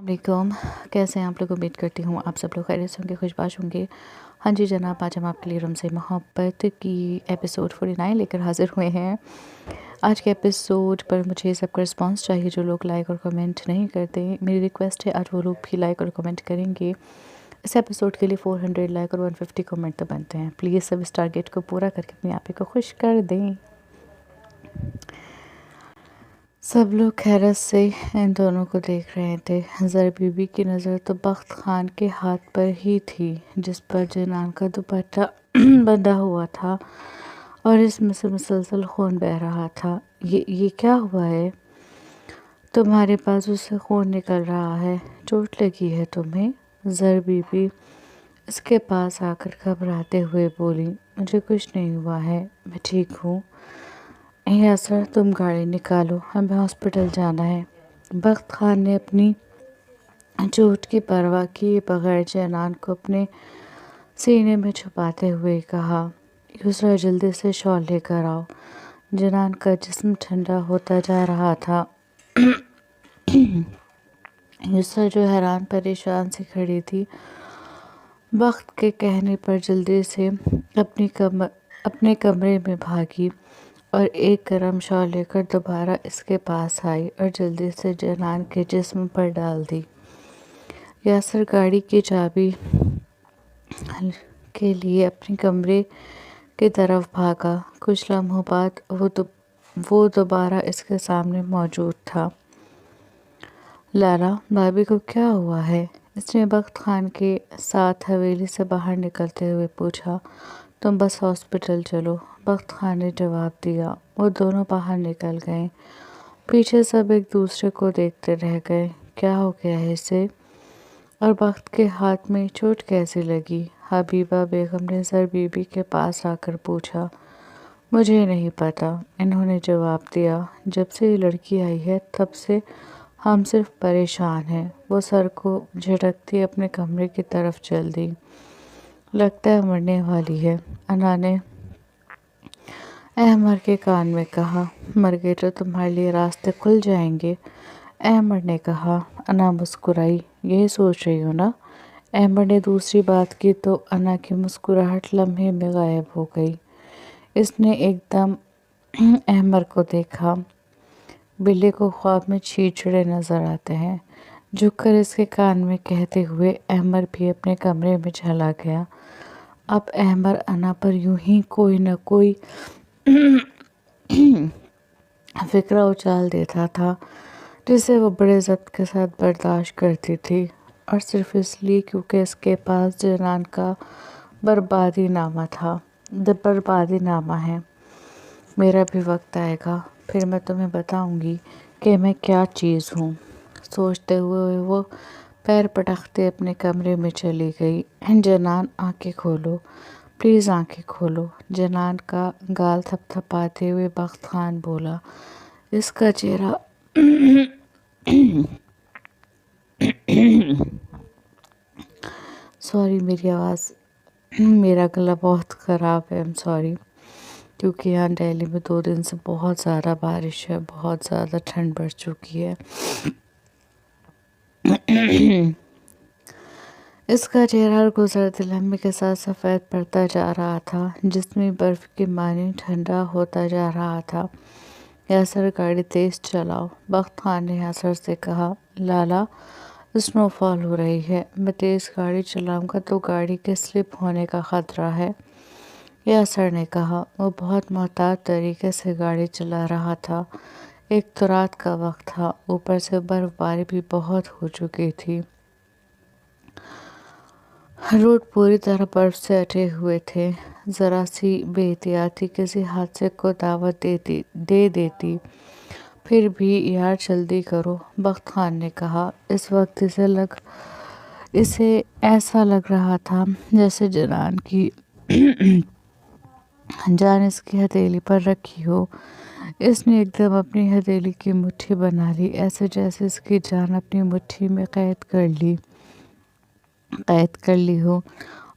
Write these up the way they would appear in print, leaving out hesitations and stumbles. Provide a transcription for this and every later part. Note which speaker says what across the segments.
Speaker 1: वालेकुम। कैसे हैं आप लोग? उम्मीद करती हूँ आप सब लोग खैरियत से होंगे, खुशबाश होंगे। हाँ जी जनाब, आज हम आपके लिए रमज़े मोहब्बत की एपिसोड 49 लेकर हाज़िर हुए हैं। आज के एपिसोड पर मुझे सबका रिस्पांस चाहिए। जो लोग लाइक और कमेंट नहीं करते, मेरी रिक्वेस्ट है आज वो लोग भी लाइक और कमेंट करेंगे। इस एपिसोड के लिए 400 लाइक और 150 कमेंट तो बनते हैं। प्लीज़ सब इस टारगेट को पूरा करके अपने आप ही को खुश कर दें। सब लोग हैरत से इन दोनों को देख रहे थे। ज़र बीबी की नज़र तो बख्त खान के हाथ पर ही थी, जिस पर जनान का दुपट्टा बंधा हुआ था और इसमें से मुसलसल खून बह रहा था। ये क्या हुआ है? तुम्हारे बाजू से खून निकल रहा है, चोट लगी है तुम्हें? ज़र बीबी इसके पास आकर घबराते हुए बोली, मुझे कुछ नहीं हुआ है, मैं ठीक हूँ। यासर तुम गाड़ी निकालो, हमें हॉस्पिटल जाना है। बख्त खान ने अपनी चोट की परवाह किए बगैर जनान को अपने सीने में छुपाते हुए कहा, यूसरा जल्दी से शॉल लेकर आओ। जनान का जिस्म ठंडा होता जा रहा था। यूसरा जो हैरान परेशान से खड़ी थी, वक्त के कहने पर जल्दी से अपने कमरे में भागी और एक गर्म शॉल लेकर दोबारा इसके पास आई और जल्दी से जनान के जिस्म पर डाल दी। यासर गाड़ी की चाबी के लिए अपने कमरे की तरफ भागा। कुछ लम्हों बाद वो दोबारा इसके सामने मौजूद था। लाला, भाभी को क्या हुआ है? इसने बख्त खान के साथ हवेली से बाहर निकलते हुए पूछा। तुम बस हॉस्पिटल चलो, बख्त खान ने जवाब दिया। वो दोनों बाहर निकल गए। पीछे सब एक दूसरे को देखते रह गए। क्या हो गया है इसे? और बख्त के हाथ में चोट कैसे लगी? हबीबा बेगम ने ज़र बीबी के पास आकर पूछा। मुझे नहीं पता, इन्होंने जवाब दिया। जब से ये लड़की आई है तब से हम सिर्फ परेशान हैं। वो सर को झटकती अपने कमरे की तरफ चल दी। लगता है मरने वाली है, अना ने अहमर के कान में कहा। मर गए तो तुम्हारे लिए रास्ते खुल जाएंगे, अहमर ने कहा। अना मुस्कुराई। यही सोच रही हो ना? अहमर ने दूसरी बात की तो अना की मुस्कुराहट लम्हे में गायब हो गई। इसने एकदम अहमर को देखा। बिल्ली को ख्वाब में छींचड़े नजर आते हैं, झुककर इसके कान में कहते हुए अहमर भी अपने कमरे में चला गया। अब अहमर अना पर यूं ही कोई न कोई फिक्रा उछाल देता था, जिसे वो बड़े ज़ब्त के साथ बर्दाश्त करती थी, और सिर्फ इसलिए क्योंकि इसके पास जनान का बर्बादी नामा था। बर्बादी नामा है। मेरा भी वक्त आएगा, फिर मैं तुम्हें बताऊंगी कि मैं क्या चीज़ हूँ। सोचते हुए वो पैर पटकते अपने कमरे में चली गई। जनान, आंखें खोलो, प्लीज़ आंखें खोलो। जनान का गाल थपथपाते हुए बख्त खान बोला। इसका चेहरा सॉरी, मेरी आवाज़, मेरा गला बहुत ख़राब है, आई एम सॉरी। क्योंकि यहाँ दिल्ली में 2 दिन से बहुत ज़्यादा बारिश है, बहुत ज़्यादा ठंड बढ़ चुकी है। इसका चेहरा गुजरते लम्हे के साथ सफ़ेद पड़ता जा रहा था, जिसमें बर्फ़ की मानी ठंडा होता जा रहा था। यासर, गाड़ी तेज़ चलाओ, बख्त खान ने यासर से कहा। लाला, स्नोफॉल हो रही है, मैं तेज़ गाड़ी चलाऊंगा तो गाड़ी के स्लिप होने का ख़तरा है, यासर ने कहा। वो बहुत मोहतात तरीके से गाड़ी चला रहा था। एक तो रात का वक्त था, ऊपर से बर्फबारी भी बहुत हो चुकी थी। रोड पूरी तरह बर्फ से अटे हुए थे। ज़रा सी बेहतियाती किसी हादसे को दावत दे देती। फिर भी यार जल्दी करो, बख्त खान ने कहा। इस वक्त इसे ऐसा लग रहा था जैसे जनान की जान इसकी हथेली पर रखी हो। इसने एकदम अपनी हथेली की मुट्ठी बना ली, ऐसे जैसे इसकी जान अपनी मुट्ठी में कैद कर ली हो,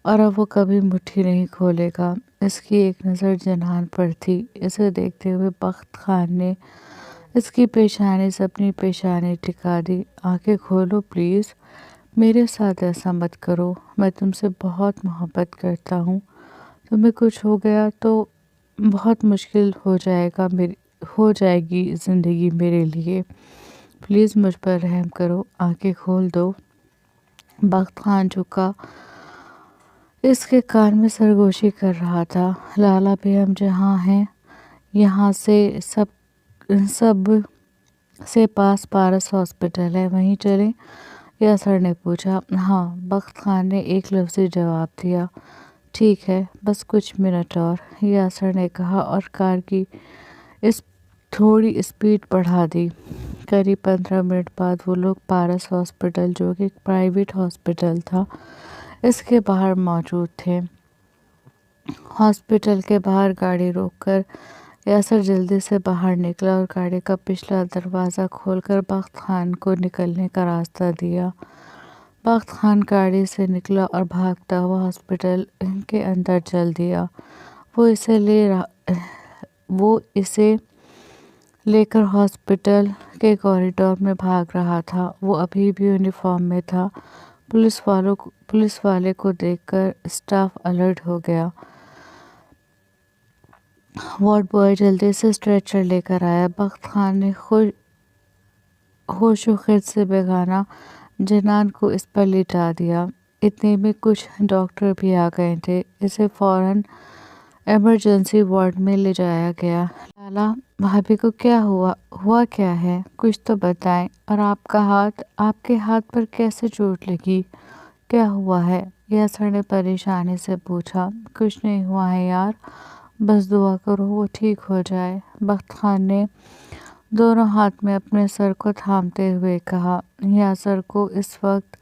Speaker 1: और अब वो कभी मुट्ठी नहीं खोलेगा। इसकी एक नज़र जनान पर थी। इसे देखते हुए बख्त खान ने اس کی پیشانی سے اپنی پیشانی ٹکا دی۔ آنکھیں کھولو پلیز، میرے ساتھ ایسا مت کرو، میں تم سے بہت محبت کرتا ہوں، تمہیں کچھ ہو گیا تو بہت مشکل ہو جائے گی زندگی میرے لیے، پلیز مجھ پر رحم کرو، آنکھیں کھول دو۔ بخت خان جھکا، اس کے کان میں سرگوشی کر رہا تھا۔ لالا بیگم جہاں ہیں، یہاں سے سب سے پاس پارس ہاسپٹل ہے، وہیں چلیں؟ یاسر نے پوچھا۔ ہاں، بخت خان نے ایک لفظی جواب دیا۔ ٹھیک ہے، بس کچھ منٹ اور، یاسر نے کہا اور کار کی تھوڑی اسپیڈ بڑھا دی۔ قریب 15 منٹ بعد وہ لوگ پارس ہاسپٹل، جو کہ ایک پرائیویٹ ہاسپٹل تھا، اس کے باہر موجود تھے۔ ہاسپٹل کے باہر گاڑی روک کر یاسر جلدی سے باہر نکلا اور گاڑی کا پچھلا دروازہ کھول کر بخت خان کو نکلنے کا راستہ دیا۔ بخت خان گاڑی سے نکلا اور بھاگتا ہوا ہاسپٹل کے اندر چل دیا۔ وہ اسے لے کر ہاسپٹل کے کوریڈور میں بھاگ رہا تھا۔ وہ ابھی بھی یونیفارم میں تھا۔ پولیس والے کو دیکھ کر اسٹاف الرٹ ہو گیا۔ وارڈ بوائے جلدی سے اسٹریچر لے کر آیا۔ بخت خان نے ہوش و خرد سے بیگانہ جنان کو اس پر لٹا دیا۔ اتنے میں کچھ ڈاکٹر بھی آ گئے تھے۔ اسے فوراً ایمرجنسی وارڈ میں لے جایا گیا۔ لالا، بھابھی کو کیا ہوا کیا ہے؟ کچھ تو بتائیں، اور آپ کے ہاتھ پر کیسے چوٹ لگی؟ کیا ہوا ہے؟ یاسر نے پریشانی سے پوچھا۔ کچھ نہیں ہوا ہے یار، بس دعا کرو وہ ٹھیک ہو جائے، بخت خان نے دونوں ہاتھ میں اپنے سر کو تھامتے ہوئے کہا۔ یاسر کو اس وقت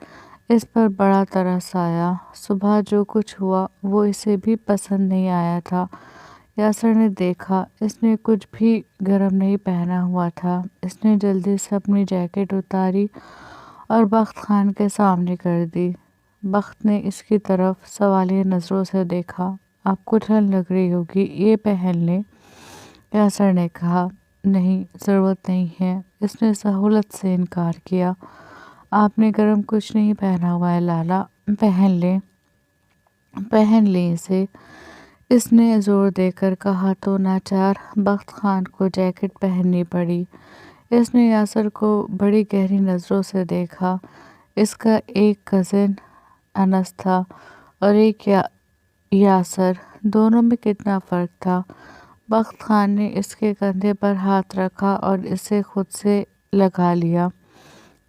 Speaker 1: اس پر بڑا ترس آیا۔ صبح جو کچھ ہوا وہ اسے بھی پسند نہیں آیا تھا۔ یاسر نے دیکھا اس نے کچھ بھی گرم نہیں پہنا ہوا تھا۔ اس نے جلدی سے اپنی جیکٹ اتاری اور بخت خان کے سامنے کر دی۔ بخت نے اس کی طرف سوالیہ نظروں سے دیکھا۔ آپ کو ٹھنڈ لگ رہی ہوگی، یہ پہن لیں، یاسر نے کہا۔ نہیں، ضرورت نہیں ہے، اس نے سہولت سے انکار کیا۔ آپ نے گرم کچھ نہیں پہنا ہوا ہے لالا، پہن لیں اسے، اس نے زور دے کر کہا تو ناچار بخت خان کو جیکٹ پہننی پڑی۔ اس نے یاسر کو بڑی گہری نظروں سے دیکھا۔ اس کا ایک کزن انس تھا اور ایک یاسر، دونوں میں کتنا فرق تھا۔ بخت خان نے اس کے کندھے پر ہاتھ رکھا اور اسے خود سے لگا لیا۔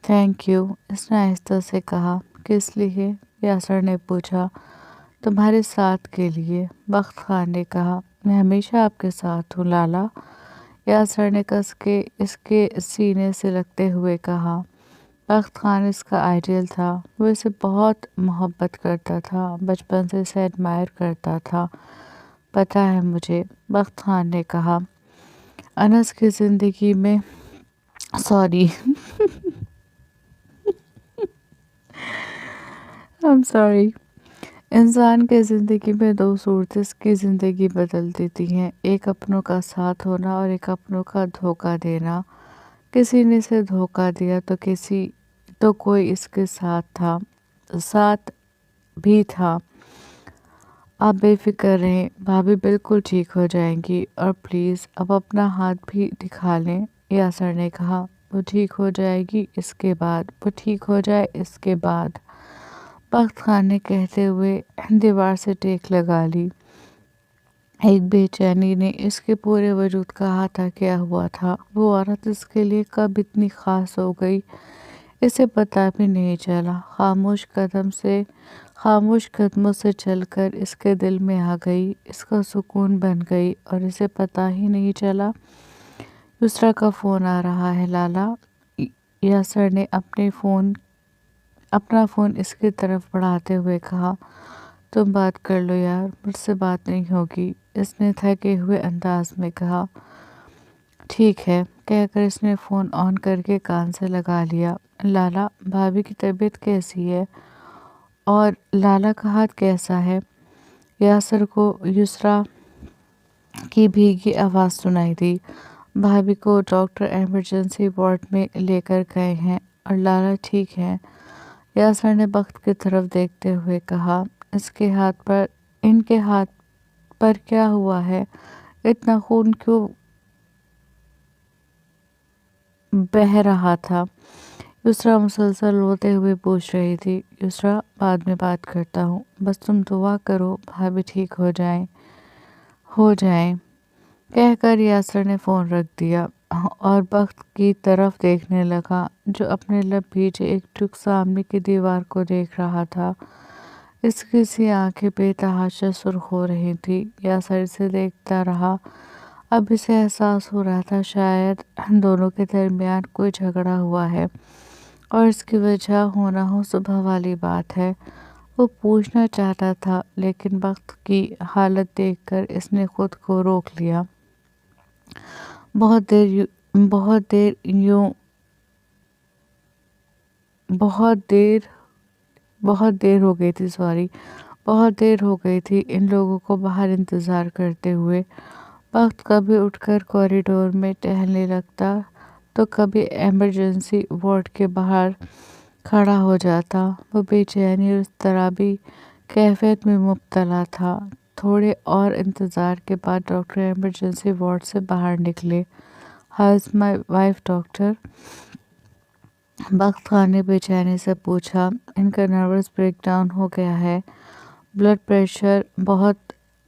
Speaker 1: تھینک یو، اس نے آہستہ سے کہا۔ کس لیے؟ یاسر نے پوچھا۔ تمہارے ساتھ کے لیے، بخت خان نے کہا۔ میں ہمیشہ آپ کے ساتھ ہوں لالا، یاسر نے کس کے اس کے سینے سے لگتے ہوئے کہا۔ بخت خان اس کا آئیڈیل تھا، وہ اسے بہت محبت کرتا تھا، بچپن سے اسے ایڈمائر کرتا تھا۔ پتہ ہے مجھے، بخت خان نے کہا۔ انس کی زندگی میں سوری انسان کے زندگی میں دو صورتیں اس کی زندگی بدل دیتی ہیں، ایک اپنوں کا ساتھ ہونا اور ایک اپنوں کا دھوکہ دینا۔ کسی نے اسے دھوکہ دیا تو کوئی اس کے ساتھ بھی تھا۔ آپ بے فکر رہیں، بھابھی بالکل ٹھیک ہو جائیں گی، اور پلیز اب اپنا ہاتھ بھی دکھا لیں، یاسر نے کہا۔ وہ ٹھیک ہو جائے گی اس کے بعد، وہ ٹھیک ہو جائے اس کے بعد، بخت خان نے کہتے ہوئے دیوار سے ٹیک لگا لی۔ ایک بے چینی نے اس کے پورے وجود کا احاطہ کیا ہوا تھا۔ وہ عورت اس کے لیے کب اتنی خاص ہو گئی، اسے پتہ بھی نہیں چلا۔ خاموش قدموں سے چل کر اس کے دل میں آ گئی، اس کا سکون بن گئی، اور اسے پتہ ہی نہیں چلا۔ یسریٰ کا فون آ رہا ہے لالا، یاسر نے اپنا فون اس کی طرف بڑھاتے ہوئے کہا۔ تم بات کر لو یار، مجھ سے بات نہیں ہوگی، اس نے تھکے ہوئے انداز میں کہا۔ ٹھیک ہے، کہہ کر اس نے فون آن کر کے کان سے لگا لیا۔ لالا، بھابھی کی طبیعت کیسی ہے؟ اور لالا کا ہاتھ کیسا ہے؟ یاسر کو یسریٰ کی بھیگی آواز سنائی دی۔ भाभी को डॉक्टर इमरजेंसी वार्ड में लेकर गए हैं और लाला ठीक है। यासर ने बख्त की तरफ देखते हुए कहा, इनके हाथ पर क्या हुआ है? इतना खून क्यों बह रहा था? युसरा मुसलसल रोते हुए पूछ रही थी। युसरा, बाद में बात करता हूँ, बस तुम दुआ करो भाभी ठीक हो जाएं। कहकर यासर ने फ़ोन रख दिया और बख्त की तरफ देखने लगा, जो अपने लब भीजे एक टुक सामने की दीवार को देख रहा था। इसकी सी आंखें बेतहाशा सुर्ख हो रही थी। यासर इसे देखता रहा। अब इसे एहसास हो रहा था शायद दोनों के दरमियान कोई झगड़ा हुआ है और इसकी वजह होना हो सुबह वाली बात है। वो पूछना चाहता था लेकिन वक्त की हालत देखकर इसने खुद को रोक लिया। बहुत देर यूं बहुत देर हो गई थी बहुत देर हो गई थी इन लोगों को बाहर इंतज़ार करते हुए। वक्त कभी उठकर कॉरिडोर में टहलने लगता तो कभी इमरजेंसी वार्ड के बाहर खड़ा हो जाता। वो बेचैनी और इज़्तिराबी कैफियत में मुब्तला था। थोड़े और इंतज़ार के बाद डॉक्टर इमरजेंसी वार्ड से बाहर निकले। How is my wife doctor? Bakht Khan ने बेचैनी से पूछा। इनका नर्वस ब्रेकडाउन हो गया है, ब्लड प्रेशर बहुत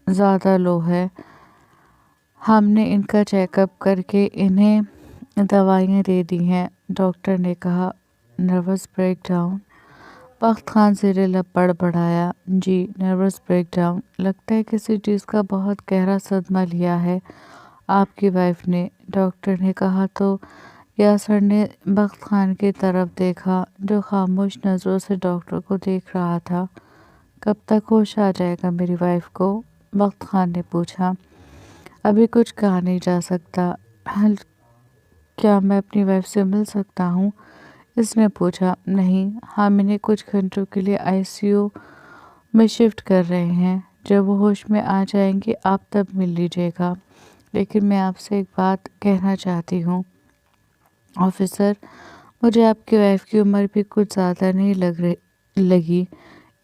Speaker 1: ज़्यादा लो है। हमने इनका चेकअप करके इन्हें दवाइयाँ दे दी हैं, डॉक्टर ने कहा। Nervous breakdown? बख्त खान ज़ेरे लब बड़बड़ाया। जी, नर्वस ब्रेकडाउन। लगता है किसी चीज़ का बहुत गहरा सदमा लिया है आपकी वाइफ ने, डॉक्टर ने कहा। तो यासर ने बख्त खान की तरफ देखा, जो खामोश नज़रों से डॉक्टर को देख रहा था। कब तक होश आ जाएगा मेरी वाइफ को? बख्त खान ने पूछा। अभी कुछ कहा नहीं जा सकता। क्या मैं अपनी वाइफ से मिल सकता हूँ? इसने पूछा। नहीं, हम इन्हें कुछ घंटों के लिए आईसीयू में शिफ्ट कर रहे हैं। जब वो होश में आ जाएंगे आप तब मिल लीजिएगा। लेकिन मैं आपसे एक बात कहना चाहती हूँ ऑफिसर, मुझे आपकी वाइफ की उम्र भी कुछ ज़्यादा नहीं लगी।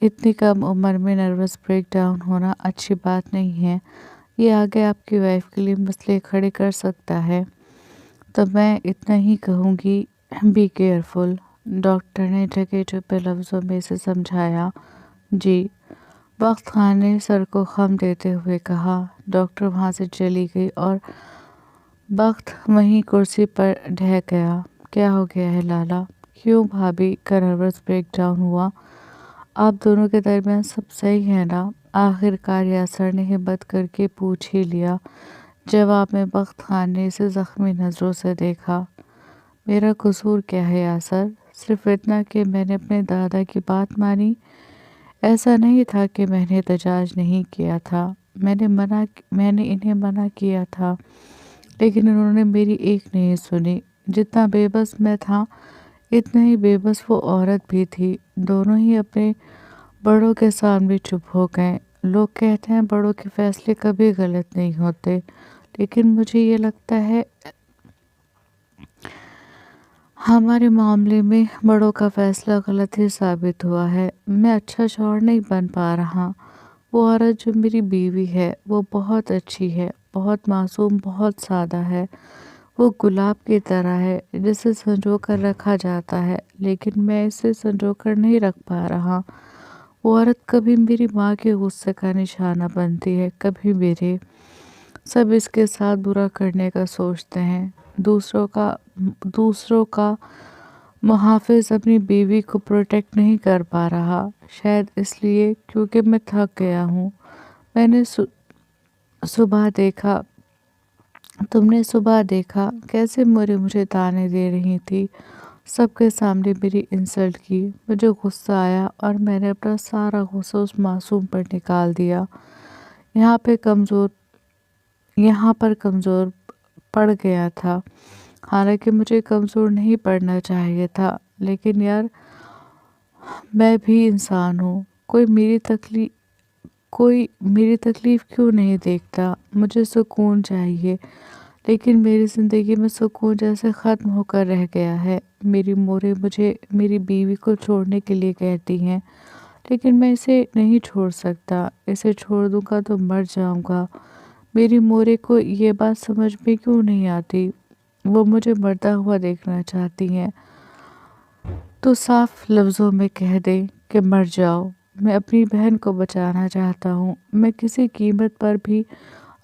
Speaker 1: इतनी कम उम्र में नर्वस ब्रेकडाउन होना अच्छी बात नहीं है। ये आगे आपकी वाइफ के लिए मसले खड़े कर सकता है। तो मैं इतना ही कहूँगी, बी केयरफुल, डॉक्टर ने ढके छुपे लफ्ज़ों में इसे समझाया। जी, बख्त खान ने सर को खम देते हुए कहा। डॉक्टर वहाँ से चली गई और बख्त वहीं कुर्सी पर ढह गया। क्या हो गया है लाला? क्यों भाभी का नर्वस ब्रेकडाउन हुआ? आप दोनों के दरमियान सब सही है ना? आखिरकार यासर ने हिम्मत करके पूछ ही लिया। जवाब में बख्त खान ने इसे ज़ख्मी नज़रों से देखा। मेरा कसूर क्या है यासर? सिर्फ इतना कि मैंने अपने दादा की बात मानी। ऐसा नहीं था कि मैंने एहतजाज नहीं किया था। मैंने इन्हें मना किया था, लेकिन इन्होंने मेरी एक नहीं सुनी। जितना बेबस मैं था, इतना ही बेबस वो औरत भी थी। दोनों ही अपने बड़ों के सामने चुप हो गए। लोग कहते हैं बड़ों के फैसले कभी गलत नहीं होते, लेकिन मुझे ये लगता है हमारे मामले में बड़ों का फैसला गलत ही साबित हुआ है। मैं अच्छा शौहर नहीं बन पा रहा। वो औरत जो मेरी बीवी है वो बहुत अच्छी है, बहुत मासूम, बहुत सादा है। वो गुलाब की तरह है जिसे संजो कर रखा जाता है, लेकिन मैं इसे संजो कर नहीं रख पा रहा। वो औरत कभी मेरी माँ के गुस्से का निशाना बनती है, कभी मेरे। सब इसके साथ बुरा करने का सोचते हैं। दूसरों का मुहाफ़िज़ अपनी बीवी को प्रोटेक्ट नहीं कर पा रहा, शायद इसलिए क्योंकि मैं थक गया हूँ। मैंने सुबह देखा तुमने सुबह देखा कैसे मुझे ताने दे रही थी। सबके सामने मेरी इंसल्ट की। मुझे गुस्सा आया और मैंने अपना सारा गुस्सा उस मासूम पर निकाल दिया। यहाँ पर कमज़ोर पड़ गया था। हालांकि मुझे कमज़ोर नहीं पड़ना चाहिए था, लेकिन यार मैं भी इंसान हूँ। कोई मेरी तकलीफ़ क्यों नहीं देखता? मुझे सुकून चाहिए, لیکن میری زندگی میں سکون جیسے ختم ہو کر رہ گیا ہے۔ میری موریں مجھے میری بیوی کو چھوڑنے کے لیے کہتی ہیں، لیکن میں اسے نہیں چھوڑ سکتا۔ اسے چھوڑ دوں گا تو مر جاؤں گا۔ میری موریں کو یہ بات سمجھ میں کیوں نہیں آتی؟ وہ مجھے مرتا ہوا دیکھنا چاہتی ہیں تو صاف لفظوں میں کہہ دیں کہ مر جاؤ۔ میں اپنی بہن کو بچانا چاہتا ہوں۔ میں کسی قیمت پر بھی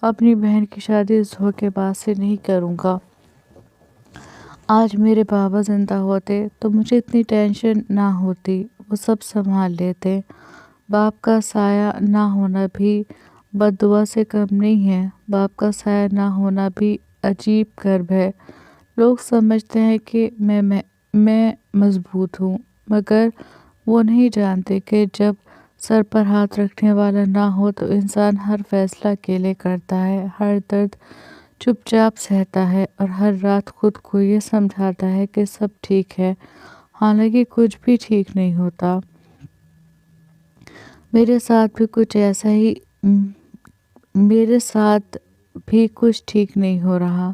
Speaker 1: اپنی بہن کی شادی اس دھوکے باز سے نہیں کروں گا۔ آج میرے بابا زندہ ہوتے تو مجھے اتنی ٹینشن نہ ہوتی، وہ سب سنبھال لیتے۔ باپ کا سایہ نہ ہونا بھی بد دعا سے کم نہیں ہے۔ باپ کا سایہ نہ ہونا بھی عجیب کرب ہے۔ لوگ سمجھتے ہیں کہ میں مضبوط ہوں، مگر وہ نہیں جانتے کہ جب سر پر ہاتھ رکھنے والا نہ ہو تو انسان ہر فیصلہ اکیلے کرتا ہے، ہر درد چپ چاپ سہتا ہے اور ہر رات خود کو یہ سمجھاتا ہے کہ سب ٹھیک ہے، حالانکہ کچھ بھی ٹھیک نہیں ہوتا۔ میرے ساتھ بھی کچھ ٹھیک نہیں ہو رہا۔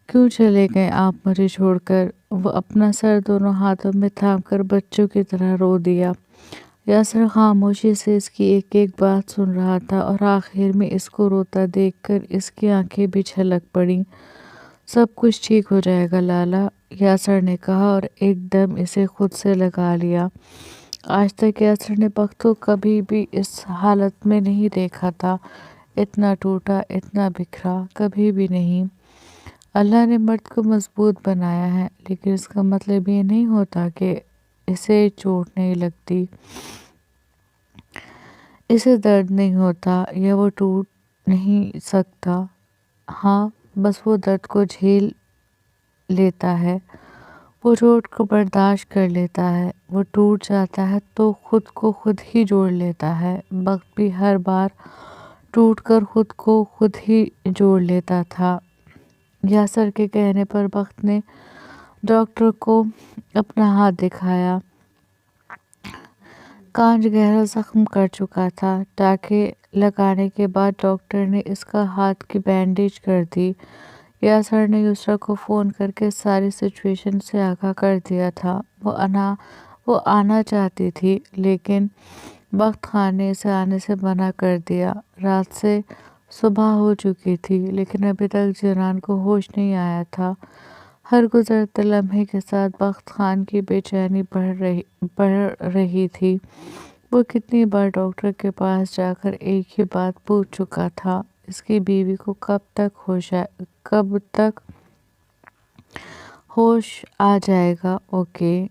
Speaker 1: کیوں چلے گئے آپ مجھے چھوڑ کر؟ وہ اپنا سر دونوں ہاتھوں میں تھام کر بچوں کی طرح رو دیا۔ یاسر خاموشی سے اس کی ایک ایک بات سن رہا تھا اور آخر میں اس کو روتا دیکھ کر اس کی آنکھیں بھی چھلک پڑیں۔ سب کچھ ٹھیک ہو جائے گا لالا، یاسر نے کہا اور ایک دم اسے خود سے لگا لیا۔ آج تک یاسر نے بخت کو کبھی بھی اس حالت میں نہیں دیکھا تھا، اتنا ٹوٹا، اتنا بکھرا، کبھی بھی نہیں۔ اللہ نے مرد کو مضبوط بنایا ہے، لیکن اس کا مطلب یہ نہیں ہوتا کہ اسے چوٹ نہیں لگتی، اسے درد نہیں ہوتا یا وہ ٹوٹ نہیں سکتا۔ ہاں، بس وہ درد کو جھیل لیتا ہے، وہ چوٹ کو برداشت کر لیتا ہے، وہ ٹوٹ جاتا ہے تو خود کو خود ہی جوڑ لیتا ہے۔ بخت بھی ہر بار ٹوٹ کر خود کو خود ہی جوڑ لیتا تھا۔ یاسر کے کہنے پر بخت نے ڈاکٹر کو اپنا ہاتھ دکھایا۔ کانچ گہرا زخم کر چکا تھا۔ ٹانکے لگانے کے بعد ڈاکٹر نے اس کا ہاتھ کی بینڈیج کر دی۔ یاسر نے یسریٰ کو فون کر کے ساری سچویشن سے آگاہ کر دیا تھا۔ وہ آنا چاہتی تھی، لیکن بخت خان نے اسے آنے سے منع کر دیا۔ رات سے صبح ہو چکی تھی، لیکن ابھی تک جنان کو ہوش نہیں آیا تھا۔ ہر گزرتے لمحے کے ساتھ بخت خان کی بے چینی بڑھ رہی تھی۔ وہ کتنی بار ڈاکٹر کے پاس جا کر ایک ہی بات پوچھ چکا تھا، اس کی بیوی کو کب تک ہوش آ جائے گا؟ اوکے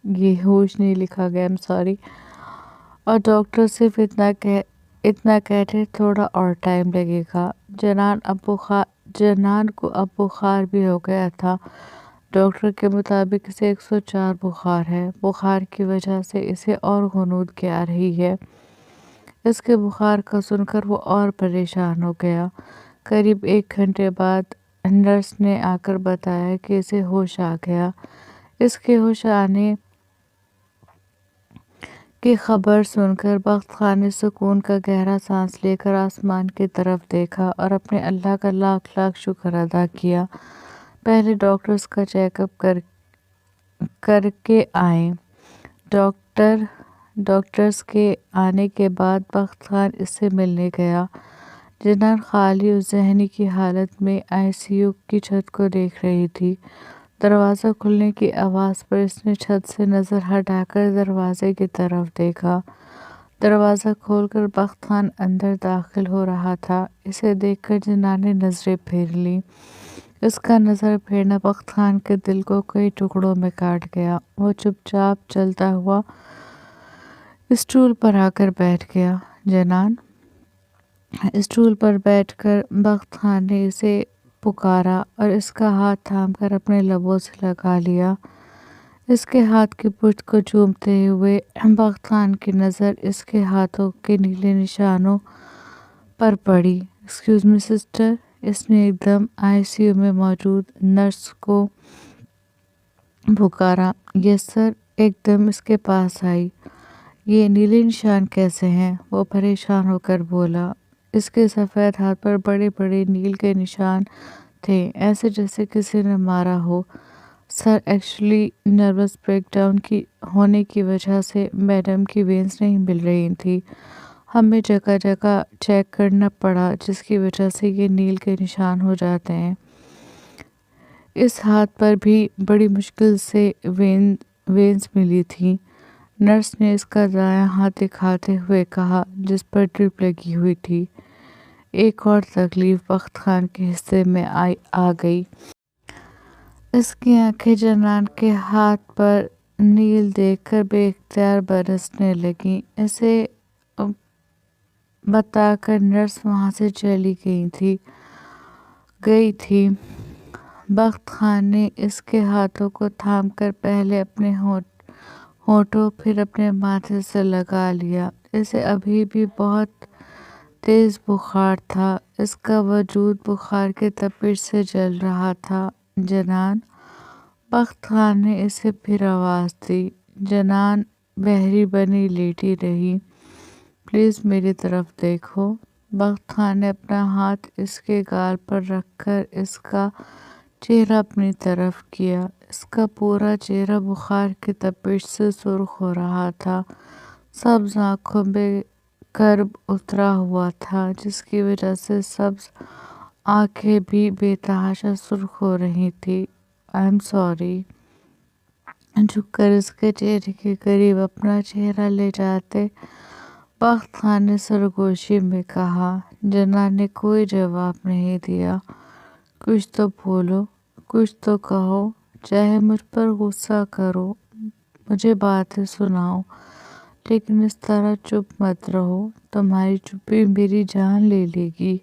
Speaker 1: یہ ہوش نہیں لکھا گیا، سوری۔ اور ڈاکٹر صرف اتنا کہتے تھوڑا اور ٹائم لگے گا۔ جنان کو اب بخار بھی ہو گیا تھا۔ ڈاکٹر کے مطابق اسے 104 بخار ہے۔ بخار کی وجہ سے اسے اور غنودگی آ رہی ہے۔ اس کے بخار کا سن کر وہ اور پریشان ہو گیا۔ قریب 1 گھنٹے بعد نرس نے آ کر بتایا کہ اسے ہوش آ گیا۔ اس کے ہوش آنے کی خبر سن کر بخت خان نے سکون کا گہرا سانس لے کر آسمان کی طرف دیکھا اور اپنے اللہ کا لاکھ لاکھ شکر ادا کیا۔ پہلے ڈاکٹرز کا چیک اپ کر کے آئیں۔ ڈاکٹرز کے آنے کے بعد بخت خان اس سے ملنے گیا۔ جنان خالی اور ذہنی کی حالت میں ICU کی چھت کو دیکھ رہی تھی۔ دروازہ کھلنے کی آواز پر اس نے چھت سے نظر ہٹا کر دروازے کی طرف دیکھا۔ دروازہ کھول کر بخت خان اندر داخل ہو رہا تھا۔ اسے دیکھ کر جنان نے نظریں پھیر لیں۔ اس کا نظر پھیرنا بخت خان کے دل کو کئی ٹکڑوں میں کاٹ گیا۔ وہ چپ چاپ چلتا ہوا اسٹول پر آ کر بیٹھ گیا۔ جنان! اسٹول پر بیٹھ کر بخت خان نے اسے پکارا اور اس کا ہاتھ تھام کر اپنے لبوں سے لگا لیا۔ اس کے ہاتھ کی پشت کو چومتے ہوئے بخت خان کی نظر اس کے ہاتھوں کے نیلے نشانوں پر پڑی۔ ایکسکیوز می سسٹر، اس نے ایک دم ICU میں موجود نرس کو پکارا۔ یس سر، ایک دم اس کے پاس آئی۔ یہ نیلے نشان کیسے ہیں؟ وہ پریشان ہو کر بولا۔ اس کے سفید ہاتھ پر بڑے بڑے نیل کے نشان تھے، ایسے جیسے کسی نے مارا ہو۔ Sir actually nervous breakdown ہونے کی وجہ سے میڈم کی وینز نہیں مل رہی تھی۔ ہمیں جگہ جگہ چیک کرنا پڑا، جس کی وجہ سے یہ نیل کے نشان ہو جاتے ہیں۔ اس ہاتھ پر بھی بڑی مشکل سے وینز ملی تھی۔ نرس نے اس کا دایاں ہاتھ دکھاتے ہوئے کہا، جس پر ڈرپ لگی ہوئی تھی۔ ایک اور تکلیف بخت خان کے حصے میں آ گئی۔ اس کی آنکھیں جنان کے ہاتھ پر نیل دیکھ کر بے اختیار برسنے لگیں۔ اسے بتا کر نرس وہاں سے چلی گئی تھی۔ بخت خان نے اس کے ہاتھوں کو تھام کر پہلے اپنے ہونٹوں پھر اپنے ماتھے سے لگا لیا۔ اسے ابھی بھی بہت تیز بخار تھا، اس کا وجود بخار کی تپش سے جل رہا تھا۔ جنان، بخت خان نے اسے پھر آواز دی۔ جنان بحری بنی لیٹی رہی۔ پلیز میری طرف دیکھو۔ بخت خان نے اپنا ہاتھ اس کے گال پر رکھ کر اس کا چہرہ اپنی طرف کیا۔ اس کا پورا چہرہ بخار کی تپش سے سرخ ہو رہا تھا، سبز آنکھوں میں کرب اترا ہوا تھا، جس کی وجہ سے سبز آنکھیں بھی بے تحاشا سرخ ہو رہی تھیں۔ I am sorry. جھک کر اس کے چہرے کے قریب اپنا چہرہ لے جاتے بخت خان نے سرگوشی میں کہا۔ جنان نے کوئی جواب نہیں دیا۔ کچھ تو بولو، کچھ تو کہو، چاہے مجھ پر غصہ کرو، مجھے باتیں سناؤ، لیکن اس طرح چپ مت رہو، تمہاری چپی میری جان لے لے گی۔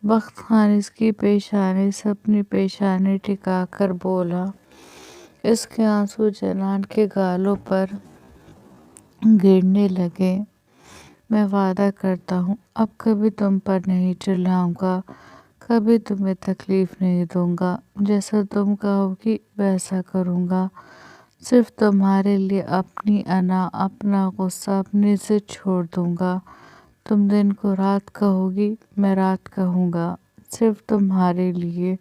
Speaker 1: بخت خان اس کی پیشانی سے اپنی پیشانی ٹکا کر بولا۔ اس کے آنسو جنان کے گالوں پر گرنے لگے۔ میں وعدہ کرتا ہوں اب کبھی تم پر نہیں چلاؤں گا، کبھی تمہیں تکلیف نہیں دوں گا، جیسا تم کہو گی ویسا کروں گا۔ صرف تمہارے لیے اپنی انا، اپنا غصہ اپنی ضد چھوڑ دوں گا۔ تم دن کو رات کہو گی، میں رات کہوں گا، صرف تمہارے لیے۔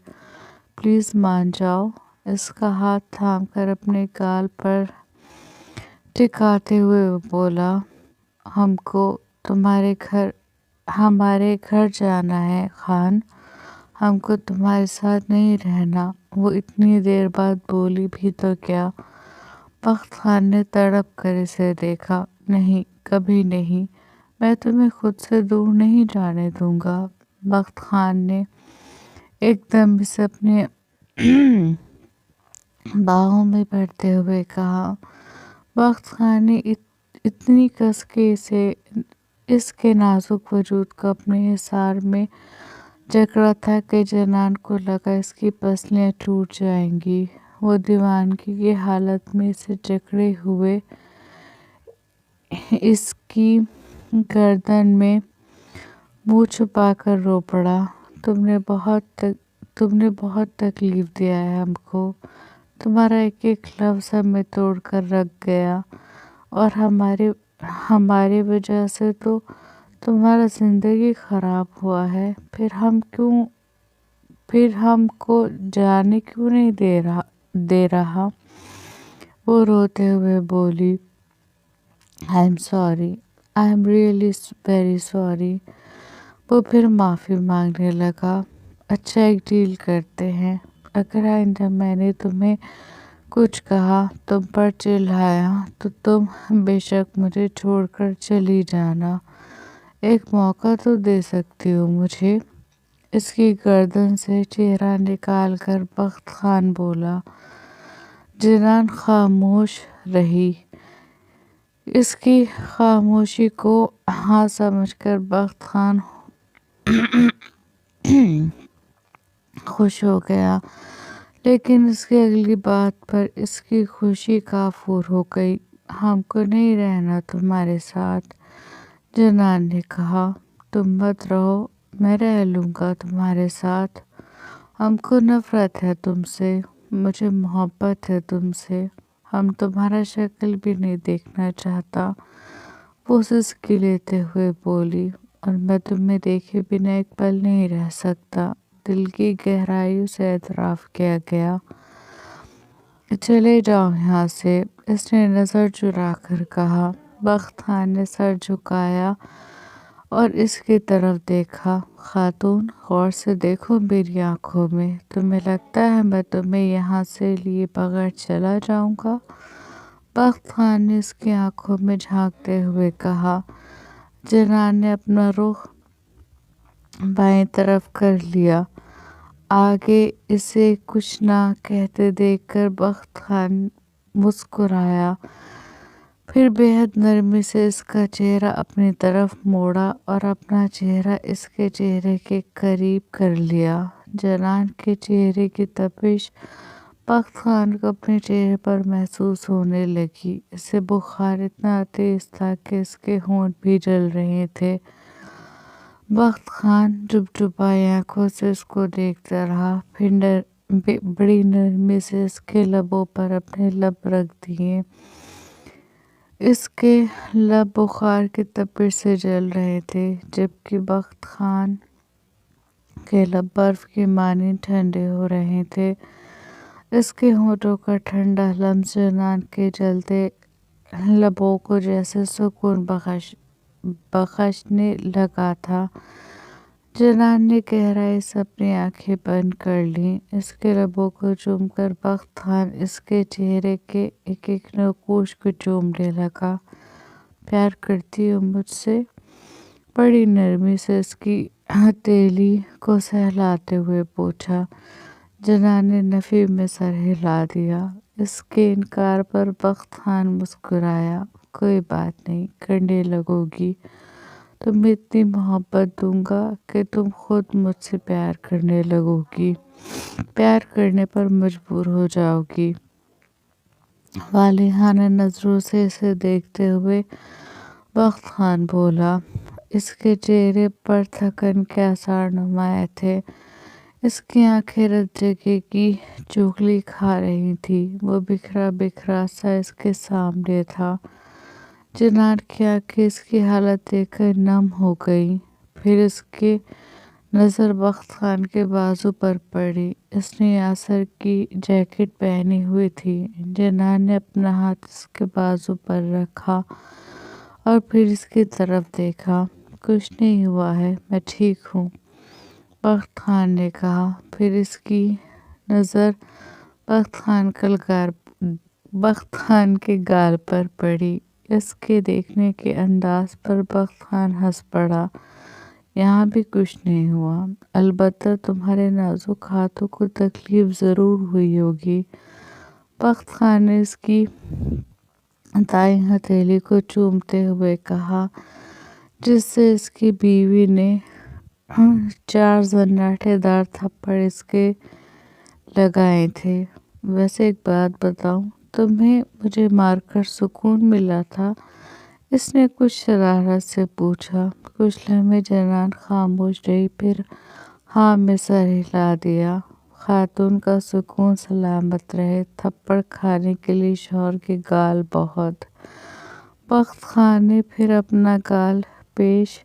Speaker 1: پلیز مان جاؤ۔ اس کا ہاتھ تھام کر اپنے گال پر ٹکاتے ہوئے وہ بولا، ہم کو ہمارے گھر جانا ہے خان، ہم کو تمہارے ساتھ نہیں رہنا۔ وہ اتنی دیر بعد بولی بھی تو کیا۔ بخت خان نے تڑپ کر اسے دیکھا۔ نہیں، کبھی نہیں، میں تمہیں خود سے دور نہیں جانے دوں گا۔ بخت خان نے ایک دم اسے اپنے باہوں میں بھرتے ہوئے کہا۔ بخت خان نے اتنی کس کے اس کے نازک وجود کو اپنے حصار میں جکڑا تھا کہ جنان کو لگا اس کی پسلیاں ٹوٹ جائیں گی۔ وہ دیوانگی کی حالت میں اسے جکڑے ہوئے اس کی گردن میں منہ چھپا کر رو پڑا۔ تم نے بہت تکلیف دیا ہے ہم کو، تمہارا ایک ایک لفظ ہمیں توڑ کر رکھ گیا، اور ہماری وجہ سے تو تمہارا زندگی خراب ہوا ہے، پھر ہم کو جانے کیوں نہیں دے رہا؟ وہ روتے ہوئے بولی، I am sorry, I am really very sorry. وہ پھر معافی مانگنے لگا۔ اچھا، ایک ڈیل کرتے ہیں، اگر آئندہ میں نے تمہیں کچھ کہا، تم پر چڑھایا، تو تم بے شک مجھے چھوڑ کر چلی جانا۔ ایک موقع تو دے سکتی ہو مجھے؟ اس کی گردن سے چہرہ نکال کر بخت خان بولا۔ جنان خاموش رہی۔ اس کی خاموشی کو ہاں سمجھ کر بخت خان خوش ہو گیا، لیکن اس کی اگلی بات پر اس کی خوشی کافور ہو گئی۔ ہم کو نہیں رہنا تمہارے ساتھ، جنان نے کہا۔ تم مت رہو، میں رہ لوں گا تمہارے ساتھ۔ ہم کو نفرت ہے تم سے، مجھے محبت ہے تم سے، ہم تمہارا شکل بھی نہیں دیکھنا چاہتا۔ وہ سسکی لیتے ہوئے بولی، और मैं तुम्हें देखे बिना एक पल नहीं रह सकता। दिल की गहराइयों से एतराफ़ किया गया। चले जाओ यहाँ से, इसने नज़र चुरा कर कहा। बख्त खान ने सर झुकाया और इसकी तरफ देखा। खातून, गौर से देखो मेरी आंखों में। तुम्हें लगता है मैं तुम्हें यहाँ से लिए बगैर चला जाऊँगा? बख्त खान ने इसकी आंखों में झांकते हुए कहा। जनान ने अपना रुख बाएं तरफ कर लिया। आगे इसे कुछ ना कहते देखकर बख्त खान मुस्कुराया, फिर बेहद नरमी से इसका चेहरा अपनी तरफ मोड़ा और अपना चेहरा इसके चेहरे के करीब कर लिया। जनान के चेहरे की तपिश बख्त खान को अपने चेहरे पर महसूस होने लगी। इसे बुखार इतना तेज था कि इसके होंठ भी जल रहे थे। बख्त खान चुप-चुपाई आंखों से इसको देखता रहा, फिर बड़ी नरमी से इसके लबों पर अपने लब रख दिए। इसके लब बुखार की तपिश से जल रहे थे, जबकि बख्त खान के लब बर्फ की मानी ठंडे हो रहे थे। इसके होठों का ठंडा लम्स जनान के जलते लबों को जैसे सुकून बख्शने लगा था। जनान ने गहराई से अपनी आंखें बंद कर लीं। इसके लबों को चूमकर बख्त खान इसके चेहरे के एक एक नक्कूश को चूमने लगा। प्यार करती हो मुझसे? बड़ी नरमी से इसकी हथेली को सहलाते हुए पूछा। जनान ने नफी में सर हिला दिया। इसके इनकार पर बख्त खान मुस्कुराया। कोई बात नहीं, करने लगोगी। तुम्हें इतनी मोहब्बत दूंगा कि तुम खुद मुझसे प्यार करने लगोगी, प्यार करने पर मजबूर हो जाओगी। वालिहाना नजरों से इसे देखते हुए बख्त खान बोला। इसके चेहरे पर थकन के आसार नुमाया थे। इसकी आंखें रत जगह की चुगली खा रही थी। वो बिखरा बिखरा सा इसके सामने था। जनान की आंखें इसकी हालत देखकर नम हो गई। फिर इसकी नज़र बख्त खान के बाजू पर पड़ी। इसने यासर की जैकेट पहनी हुई थी। जनान ने अपना हाथ इसके बाजू पर रखा और फिर इसकी तरफ देखा। कुछ नहीं हुआ है, मैं ठीक हूँ, बख्त खान ने कहा। फिर इसकी नज़र बख्त खान के गाल पर पड़ी। इसके देखने के अंदाज पर बख्त खान हंस पड़ा। यहाँ भी कुछ नहीं हुआ, अलबत्ता तुम्हारे नाजुक हाथों को तकलीफ ज़रूर हुई होगी। बख्त खान ने इसकी दाईं हथेली को चूमते हुए कहा, जिससे इसकी बीवी ने 4 जन्नाटेदार थप्पड़ इसके लगाए थे। वैसे एक बात बताऊं, तुम्हें मुझे मारकर सुकून मिला था? इसने कुछ शरारत से पूछा। कुछ लम्हे जनान खामोश रही, फिर हाँ में सर हिला दिया। खातून का सुकून सलामत रहे। थप्पड़ खाने के लिए शौहर के गाल बहुत। बख्त खान ने फिर अपना गाल पेश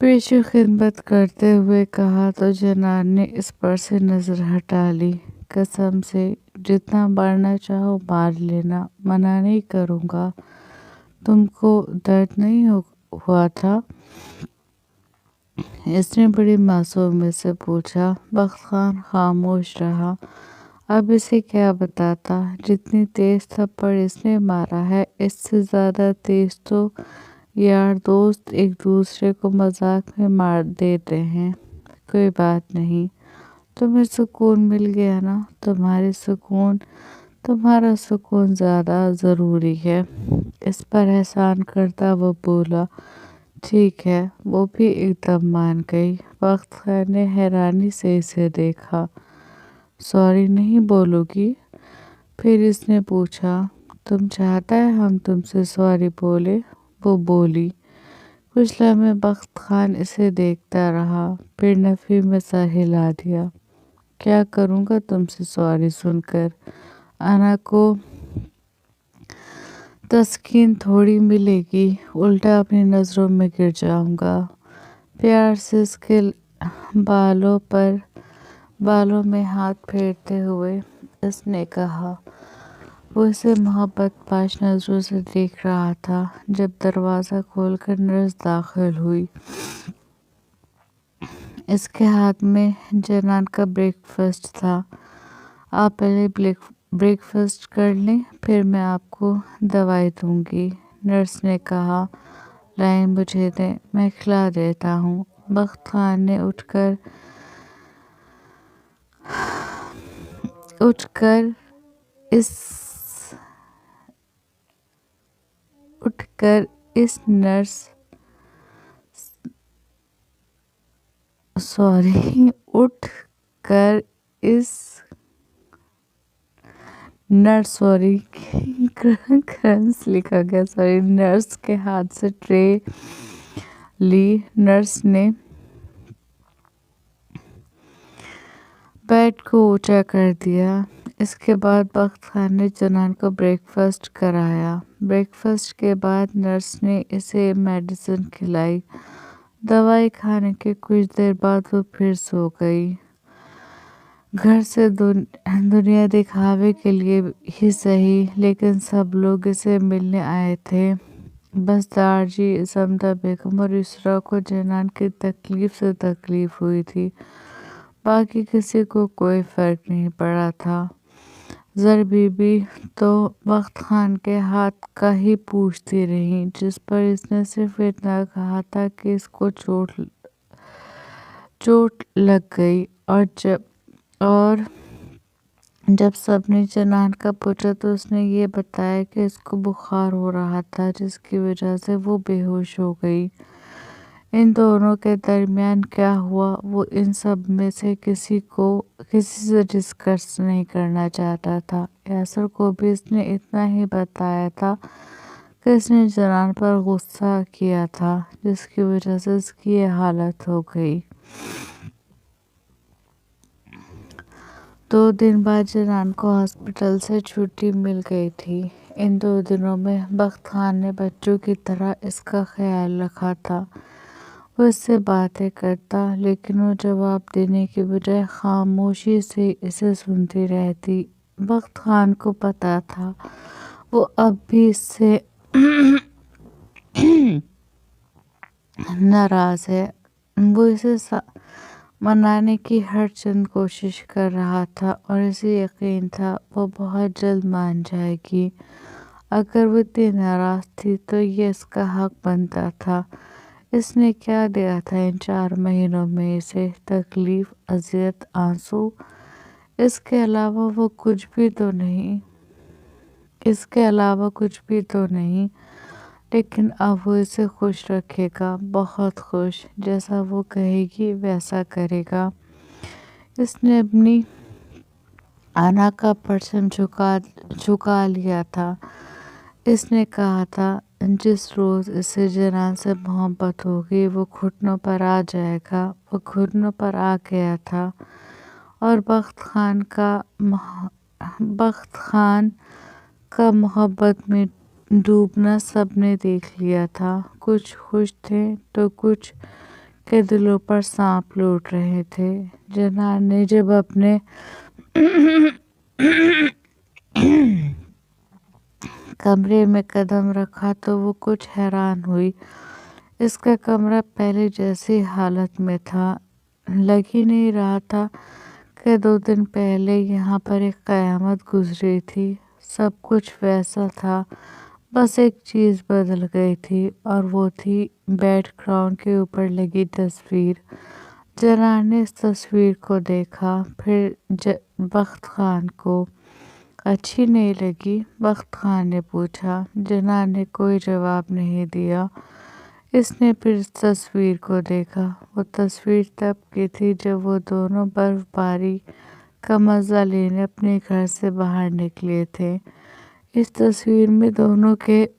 Speaker 1: खिदमत करते हुए कहा तो जनान ने इस पर से नज़र हटा ली। कसम से, जितना मारना चाहो मार लेना, मना नहीं करूँगा। तुमको दर्द नहीं हुआ था? इसने बड़ी मासूमियत से पूछा। बख्त खान खामोश रहा। अब इसे क्या बताता। जितनी तेज थप्पड़ इसने मारा है, इससे ज़्यादा तेज तो यार दोस्त एक दूसरे को मजाक में मार देते हैं। कोई बात नहीं, तुम्हें सुकून मिल गया ना? तुम्हारा सुकून ज़्यादा ज़रूरी है। इस पर एहसान करता वो बोला। ठीक है, वो भी एकदम मान गई। बख्त खान ने हैरानी से इसे देखा। सॉरी नहीं बोलोगी? फिर इसने पूछा। तुम चाहता है हम तुमसे सॉरी बोले? वो बोली। कुछ लम्हे बख्त खान इसे देखता रहा, फिर नफी में सर हिला दिया। क्या करूँगा तुमसे सॉरी सुनकर? अना को तस्कीन थोड़ी मिलेगी, उल्टा अपनी नज़रों में गिर जाऊंगा। प्यार से इसके बालों में हाथ फेरते हुए इसने कहा। वो इसे मोहब्बत पाश नज़रों से देख रहा था जब दरवाज़ा खोलकर नर्स दाखिल हुई। इसके हाथ में जनान का ब्रेकफास्ट था। आप पहले ब्रेकफास्ट कर लें, फिर मैं आपको दवाई दूंगी, नर्स ने कहा। लाइन मुझे दें, मैं खिला देता हूँ। बख्त खान ने उठकर इस नर्स उठकर इस नर्स क्रंस लिखा गया, नर्स के हाथ से ट्रे ली। नर्स ने बेड को ऊंचा कर दिया। इसके बाद बख्त खान ने जनान को ब्रेकफास्ट कराया। ब्रेकफास्ट के बाद नर्स ने इसे मेडिसिन खिलाई। दवाई खाने के कुछ देर बाद वो फिर सो गई। घर से दुनिया दिखावे के लिए ही सही, लेकिन सब लोग इसे मिलने आए थे। बस दारजी, समदा बेगम और इसरा को जनान की तकलीफ से तकलीफ हुई थी। बाकी किसी को कोई फर्क नहीं पड़ा था। जर बीबी तो बख्त खान के हाथ का ही पूछती रही, जिस पर इसने सिर्फ इतना कहा था कि इसको चोट लग गई। और जब सबने जनान का पूछा तो उसने ये बताया कि इसको बुखार हो रहा था, जिसकी वजह से वो बेहोश हो गई। इन दोनों के दरमियान क्या हुआ वो इन सब में से किसी से डिस्कस नहीं करना चाहता था। यासर को भी इसने इतना ही बताया था कि इसने जनान पर गुस्सा किया था, जिसकी वजह से इसकी ये हालत हो गई। 2 दिन बाद जनान को हॉस्पिटल से छुट्टी मिल गई थी। इन 2 दिनों में बख्त खान ने बच्चों की तरह इसका ख्याल रखा था। वो इससे बातें करता, लेकिन वो जवाब देने की बजाय खामोशी से इसे सुनती रहती। बख्त खान को पता था वो अब भी इससे नाराज है। वो इसे मनाने की हर चंद कोशिश कर रहा था और इसे यकीन था वो बहुत जल्द मान जाएगी। अगर वो इतनी नाराज थी तो ये इसका हक बनता था। इसने क्या दिया था इन 4 महीनों में इसे? तकलीफ, अजियत, आंसू। इसके अलावा कुछ भी तो नहीं। लेकिन अब वो इसे खुश रखेगा, बहुत खुश। जैसा वो कहेगी वैसा करेगा। इसने अपनी आना का परचम झुका लिया था। इसने कहा था जिस रोज़ इसे जनान से मोहब्बत होगी वो घुटनों पर आ जाएगा। वो घुटनों पर आ गया था। और बख्त खान का मोहब्बत में डूबना सबने देख लिया था। कुछ खुश थे तो कुछ के दिलों पर सांप लौट रहे थे। जनान ने जब अपने कमरे में कदम रखा तो वो कुछ हैरान हुई। इसका कमरा पहले जैसी हालत में था। लग ही नहीं रहा था कि 2 दिन पहले यहाँ पर एक क़यामत गुजरी थी। सब कुछ वैसा था, बस एक चीज़ बदल गई थी और वो थी बेड ग्राउंड के ऊपर लगी तस्वीर। जनान ने इस तस्वीर को देखा, फिर बख्त खान को। अच्छी नहीं लगी? बख्त खान ने पूछा। जनान ने कोई जवाब नहीं दिया। इसने फिर इस तस्वीर को देखा। वो तस्वीर तब की थी जब वो दोनों बर्फबारी का मज़ा लेने अपने घर से बाहर निकले थे। इस तस्वीर में दोनों के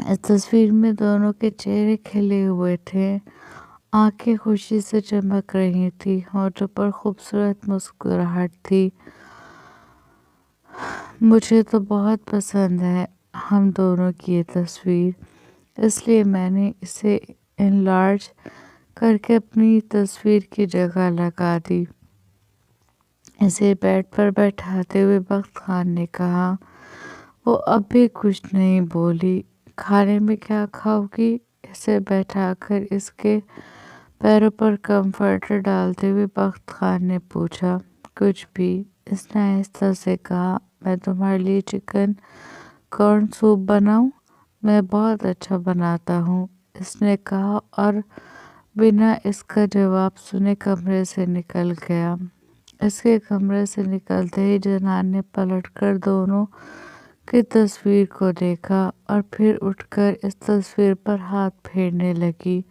Speaker 1: इस तस्वीर में दोनों के चेहरे खिले हुए थे आंखें खुशी से चमक रही थी, होठों पर खूबसूरत मुस्कुराहट थी। मुझे तो बहुत पसंद है हम दोनों की ये तस्वीर, इसलिए मैंने इसे इनलार्ज करके अपनी तस्वीर की जगह लगा दी। इसे बेड पर बैठाते हुए बख्त खान ने कहा। वो अब भी कुछ नहीं बोली। खाने में क्या खाओगी? इसे बैठाकर इसके पैरों पर कंफर्टर डालते हुए बख्त खान ने पूछा। कुछ भी, इसने आहिस्ता से कहा। मैं तुम्हारे लिए चिकन कॉर्न सूप बनाऊं? मैं बहुत अच्छा बनाता हूँ, इसने कहा और बिना इसका जवाब सुने कमरे से निकल गया। इसके कमरे से निकलते ही जनान ने पलटकर दोनों की तस्वीर को देखा और फिर उठकर इस तस्वीर पर हाथ फेरने लगी।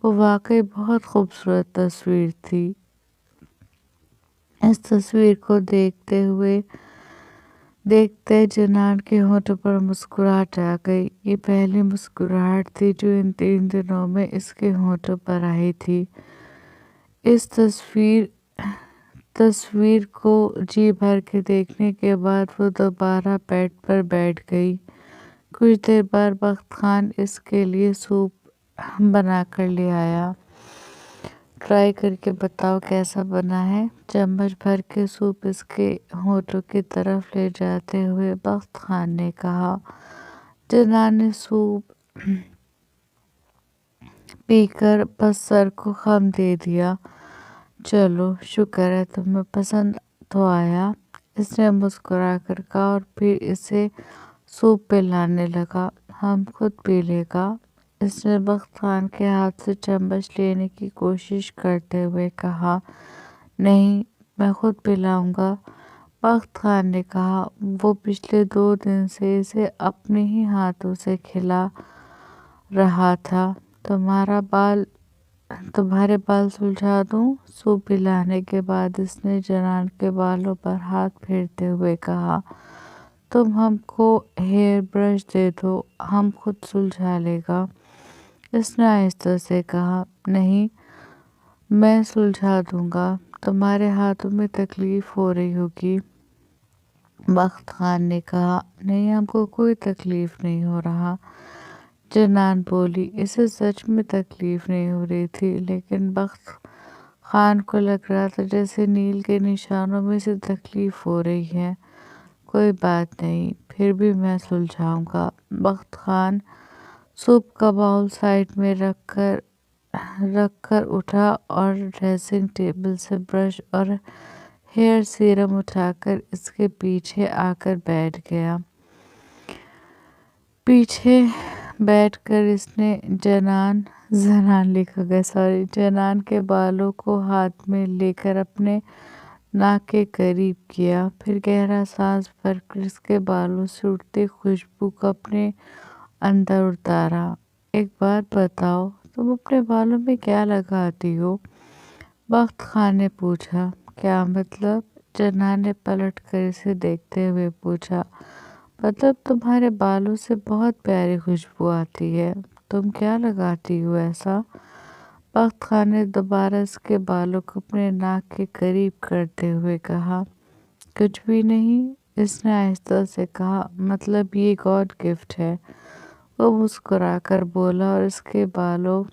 Speaker 1: वो वाकई बहुत खूबसूरत तस्वीर थी। इस तस्वीर को देखते जनान के होठों पर मुस्कुराहट आ गई। ये पहली मुस्कुराहट थी जो इन 3 दिनों में इसके होठों पर आई थी। इस तस्वीर को जी भर के देखने के बाद वो दोबारा बेड पर बैठ गई। कुछ देर बाद बख्त खान इसके लिए सूप बना कर ले आया। ट्राई करके बताओ कैसा बना है? चम्मच भर के सूप इसके होठों की तरफ ले जाते हुए बख्त खान ने कहा। जनान ने सूप पीकर बस सर को खम दे दिया। चलो, शुक्र है तुम्हें पसंद तो आया, इसने मुस्कुरा कर कहा और फिर इसे सूप पिलाने लगा। हम खुद पी लेगा? इसने बख्त खान के हाथ से चम्मच लेने की कोशिश करते हुए कहा। नहीं, मैं खुद पिलाऊंगा, बख्त खान ने कहा। वो पिछले 2 दिन से इसे अपने ही हाथों से खिला रहा था। तुम्हारे बाल सुलझा दूं? सूप पिलाने के बाद इसने जनान के बालों पर हाथ फेरते हुए कहा। तुम हमको हेयर ब्रश दे दो, हम खुद सुलझा लेगा, इसने आहिस्ता से कहा। नहीं, मैं सुलझा दूंगा, तुम्हारे हाथों में तकलीफ हो रही होगी, बख्त खान ने कहा। नहीं, हमको कोई तकलीफ नहीं हो रहा, जनान बोली। इसे सच में तकलीफ नहीं हो रही थी, लेकिन बख्त खान को लग रहा था जैसे नील के निशानों में से तकलीफ हो रही है। कोई बात नहीं, फिर भी मैं सुलझाऊंगा, बख्त खान सूप का बाउल साइड में रखकर उठा और ड्रेसिंग टेबल से ब्रश और हेयर सीरम उठाकर इसके पीछे आकर बैठ गया। पीछे बैठकर इसने जनान के बालों को हाथ में लेकर अपने नाक के करीब किया। फिर गहरा सांस भरकर इसके बालों से उठती खुशबू को अपने अंदर उतारा। एक बात बताओ, तुम अपने बालों में क्या लगाती हो? बख्त खान ने पूछा। क्या मतलब? जनान ने पलट कर इसे देखते हुए पूछा। मतलब तुम्हारे बालों से बहुत प्यारी खुशबू आती है, तुम क्या लगाती हो ऐसा? बख्त खान ने दोबारा इसके बालों को अपने नाक के करीब करते हुए कहा। कुछ भी नहीं, इसने आहिस्ता से कहा। मतलब ये गॉड गिफ्ट है, वो मुस्कुराकर बोला और इसके बालों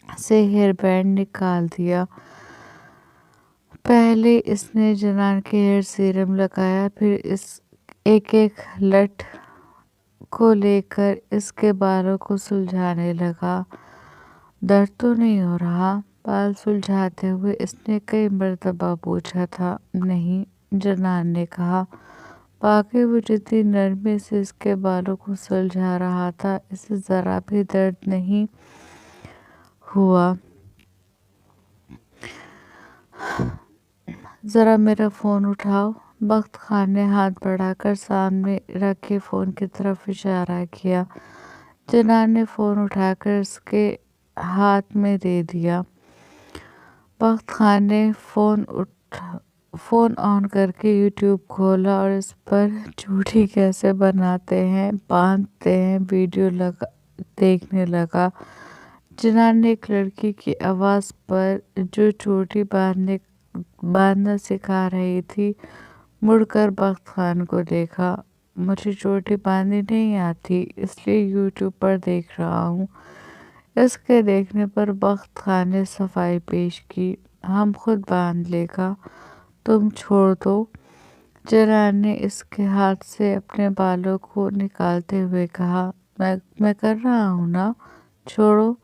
Speaker 1: से हेयर बैंड निकाल दिया। पहले इसने जनान के हेयर सीरम लगाया, फिर इस एक लट को लेकर इसके बालों को सुलझाने लगा। दर्द तो नहीं हो रहा? बाल सुलझाते हुए इसने कई मर्तबा पूछा था। नहीं, जनान ने कहा। बाकी वो जितनी नरमी से इसके बालों को सुलझा रहा था, इसे जरा भी दर्द नहीं हुआ। जरा मेरा फोन उठाओ, बख्त खान ने हाथ बढ़ाकर सामने रखे फोन की तरफ इशारा किया। जनान ने फोन उठाकर इसके हाथ में दे दिया। बख्त खान ने फोन ऑन करके यूट्यूब खोला और इस पर चूड़ी कैसे बनाते हैं, बांधते हैं वीडियो देखने लगा। जनान ने एक लड़की की आवाज़ पर जो चोटी बांधना सिखा रही थी मुड़कर बख्त खान को देखा। मुझे चोटी बांधनी नहीं आती इसलिए यूट्यूब पर देख रहा हूँ। इसके देखने पर बख्त खान ने सफाई पेश की, हम खुद बांध लेगा, तुम छोड़ दो। जनान ने इसके हाथ से अपने बालों को निकालते हुए कहा, मैं कर रहा हूँ ना, छोड़ो।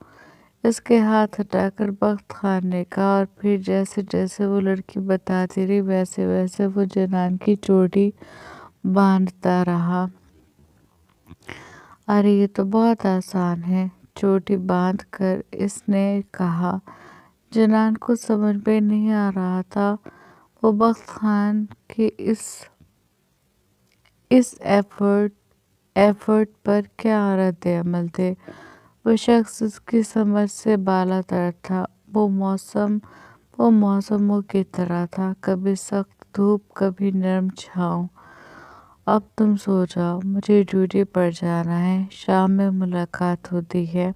Speaker 1: इसके हाथ हटाकर बख्त खान ने कहा और फिर जैसे जैसे वो लड़की बताती रही वैसे वैसे वो जनान की चोटी बांधता रहा। अरे ये तो बहुत आसान है, चोटी बांध कर इसने कहा। जनान को समझ में नहीं आ रहा था वो बख्त खान के इस एफर्ट पर क्या रद्द अमल थे। वो शख्स उसकी समझ से बालातर था। वो मौसमों की तरह था, कभी सख्त धूप कभी नरम छाँव। अब तुम सो जाओ, मुझे ड्यूटी पर जाना है, शाम में मुलाकात होती है।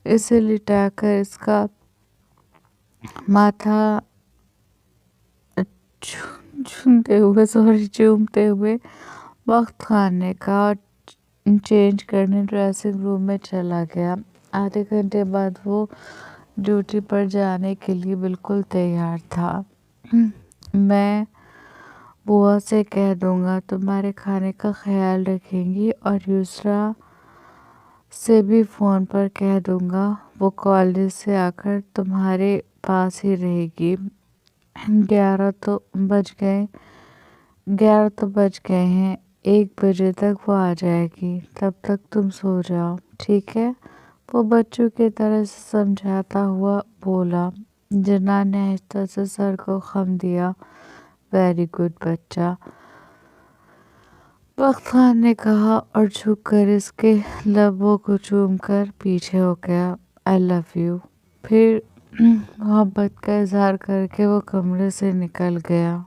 Speaker 1: इसे लिटाकर इसका माथा चूमते हुए बख्त खान ने कहा और चेंज करने ड्रेसिंग रूम में चला गया। आधे घंटे बाद वो ड्यूटी पर जाने के लिए बिल्कुल तैयार था। मैं बुआ से कह दूंगा तुम्हारे खाने का ख्याल रखेंगी और युसरा से भी फ़ोन पर कह दूंगा, वो कॉलेज से आकर तुम्हारे पास ही रहेगी। 11 तो बज गए हैं, 1 बजे तक वो आ जाएगी, तब तक तुम सो जाओ, ठीक है। वो बच्चों की तरह से समझाता हुआ बोला। जनान ने आहिस्ता से सर को खम दिया। वेरी गुड बच्चा, बख्त खान ने कहा और झुककर इसके लबों को चूमकर पीछे हो गया। I love you. फिर मोहब्बत का इजहार करके वो कमरे से निकल गया।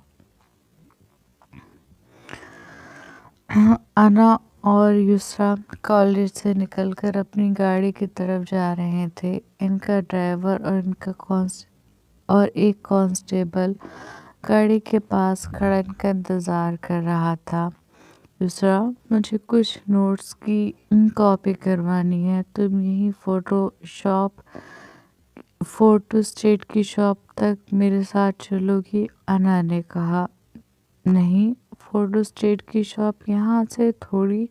Speaker 1: अना और युसरा कॉलेज से निकलकर अपनी गाड़ी की तरफ जा रहे थे। इनका ड्राइवर और एक कांस्टेबल गाड़ी के पास खड़ा इनका इंतज़ार कर रहा था। युसरा, मुझे कुछ नोट्स की कॉपी करवानी है, तुम यहीं फोटो स्टेट की शॉप तक मेरे साथ चलोगी? अना ने कहा। नहीं, फोटो स्टेट की शॉप यहाँ से थोड़ी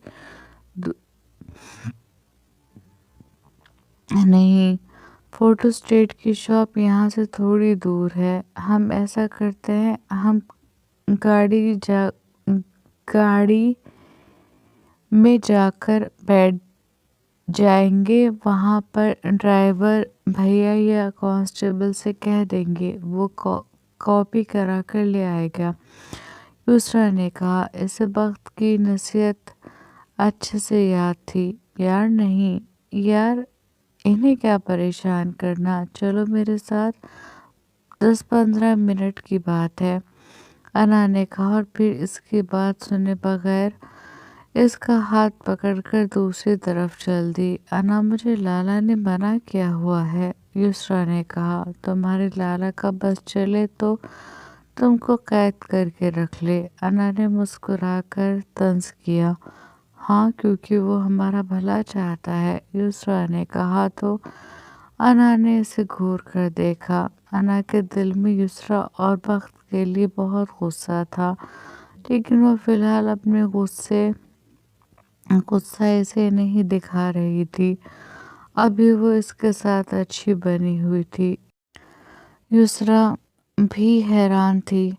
Speaker 1: नहीं, फोटो स्टेट की शॉप यहाँ से थोड़ी दूर है। हम ऐसा करते हैं, हम गाड़ी में जाकर बैठ जाएंगे, वहाँ पर ड्राइवर भैया या कांस्टेबल से कह देंगे, वो कॉपी करा कर ले आएगा। दूसरा ने कहा। इसे वक्त की नसीहत अच्छे से याद थी। यार नहीं यार, इन्हें क्या परेशान करना, चलो मेरे साथ, 10-15 मिनट की बात है, अना ने कहा और फिर इसकी बात सुने बगैर इसका हाथ पकड़कर दूसरी तरफ चल दी। अना, मुझे लाला ने मना किया हुआ है, युसरा ने कहा। तुम्हारे लाला का बस चले तो तुमको कैद करके रख ले, अना ने मुस्कुराकर तंज किया। हाँ, क्योंकि वो हमारा भला चाहता है, युसरा ने कहा। तो अना ने इसे घूर कर देखा। अना के दिल में युसरा और वक्त के लिए बहुत गुस्सा था, लेकिन वो फिलहाल अपने गुस्सा इसे नहीं दिखा रही थी। अभी वो इसके साथ अच्छी बनी हुई थी। युसरा भी हैरान थी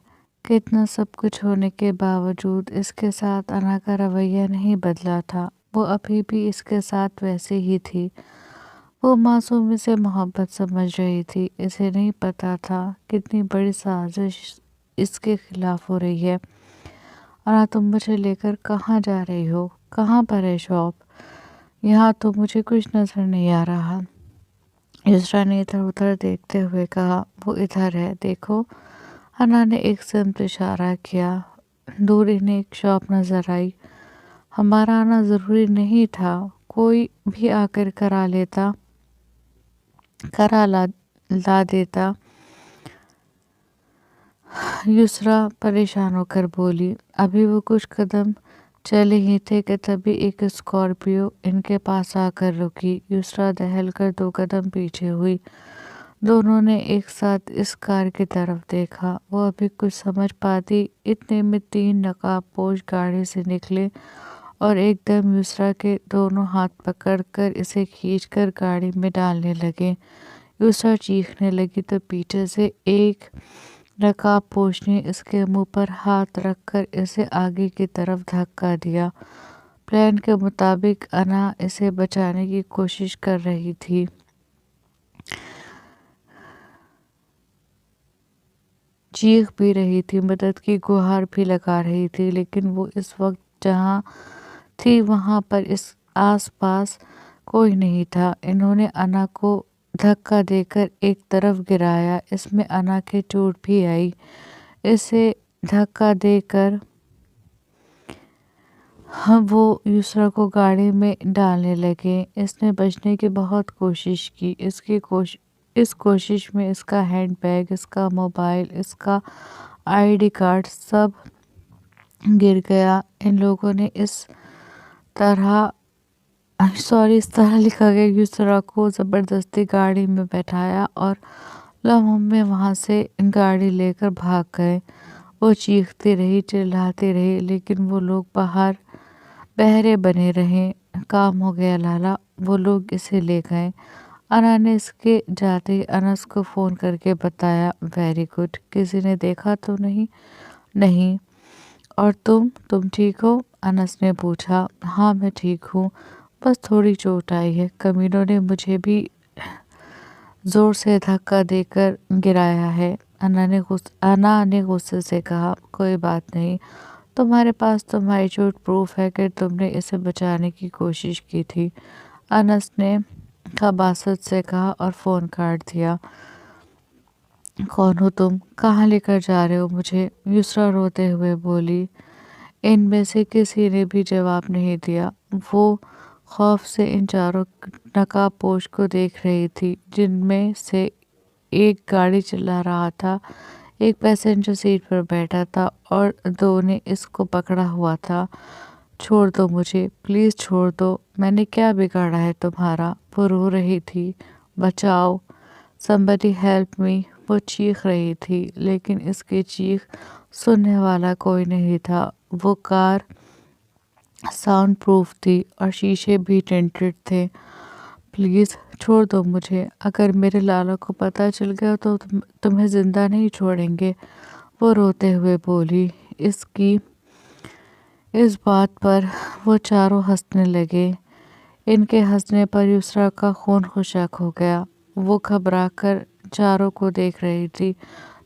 Speaker 1: कि इतना सब कुछ होने के बावजूद इसके साथ अना का रवैया नहीं बदला था। वो अभी भी इसके साथ वैसे ही थी। वो मासूमी से मोहब्बत समझ रही थी। इसे नहीं पता था कितनी बड़ी साजिश इसके खिलाफ हो रही है। अना, तुम मुझे लेकर कहाँ जा रही हो? कहाँ पर है शॉप? यहाँ तो मुझे कुछ नजर नहीं आ रहा। युसरा ने इधर उधर देखते हुए कहा। वो इधर है, देखो। अना ने एक सिमत इशारा किया। दूर इन्हें एक शॉप नजर आई। हमारा आना ज़रूरी नहीं था, कोई भी आकर करा लेता। करा ला देता। युसरा परेशान होकर बोली। अभी वो कुछ कदम चले ही थे कि तभी एक स्कॉर्पियो इनके पास आकर रुकी। युसरा दहल कर 2 कदम पीछे हुई। दोनों ने एक साथ इस कार की तरफ देखा। वो अभी कुछ समझ पाती इतने में 3 नकाबपोश गाड़ी से निकले और एकदम युसरा के दोनों हाथ पकड़कर इसे खींचकर गाड़ी में डालने लगे। युसरा चीखने लगी तो पीछे से एक नकाबपोश ने इसके मुंह पर हाथ रखकर इसे आगे की तरफ धक्का दिया। प्लान के मुताबिक अना इसे बचाने की कोशिश कर रही थी। चीख भी रही थी, मदद की गुहार भी लगा रही थी, लेकिन वो इस वक्त जहाँ थी वहाँ पर इस आसपास कोई नहीं था। इन्होंने अना को धक्का देकर एक तरफ गिराया। इसमें अना के चोट भी आई। इसे धक्का देकर वो युसरा को गाड़ी में डालने लगे। इसने बचने की बहुत कोशिश की। इस कोशिश में इसका हैंडबैग, इसका मोबाइल, इसका आईडी कार्ड सब गिर गया। इन लोगों ने इस तरह लिखा गया। युसरा को ज़बरदस्ती गाड़ी में बैठाया और लम्हों में वहाँ से गाड़ी लेकर भाग गए। वो चीखती रही, चिल्लाती रही, लेकिन वो लोग बाहर बहरे बने रहे। काम हो गया लाला, वो लोग इसे ले गए। अना ने इसके जाते ही अनस को फ़ोन करके बताया। वेरी गुड, किसी ने देखा तो नहीं? नहीं। और तुम ठीक हो? अनस ने पूछा। हाँ मैं ठीक हूँ, बस थोड़ी चोट आई है। कमीनों ने मुझे भी ज़ोर से धक्का देकर गिराया है। अना ने गुस्से से कहा। कोई बात नहीं, तुम्हारे पास तुम्हारी चोट प्रूफ है कि तुमने इसे बचाने की कोशिश की थी। अनस ने खबासत से कहा और फ़ोन काट दिया। कौन हो तुम? कहाँ लेकर जा रहे हो मुझे? युसरा रोते हुए बोली। इनमें से किसी ने भी जवाब नहीं दिया। वो खौफ से इन चारों नकाबपोश को देख रही थी, जिनमें से एक गाड़ी चला रहा था, एक पैसेंजर सीट पर बैठा था और 2 ने इसको पकड़ा हुआ था। छोड़ दो मुझे, प्लीज़ छोड़ दो, मैंने क्या बिगाड़ा है तुम्हारा? वो रो रही थी। बचाओ, somebody हेल्प मी, वो चीख रही थी, लेकिन इसकी चीख सुनने वाला कोई नहीं था। वो कार साउंड प्रूफ थी और शीशे भी टिंटेड थे। प्लीज़ छोड़ दो मुझे, अगर मेरे लाला को पता चल गया तो तुम्हें ज़िंदा नहीं छोड़ेंगे, वो रोते हुए बोली। इस बात पर वो चारों हंसने लगे। इनके हंसने पर युसरा का खून खुशक हो गया। वो घबराकर चारों को देख रही थी।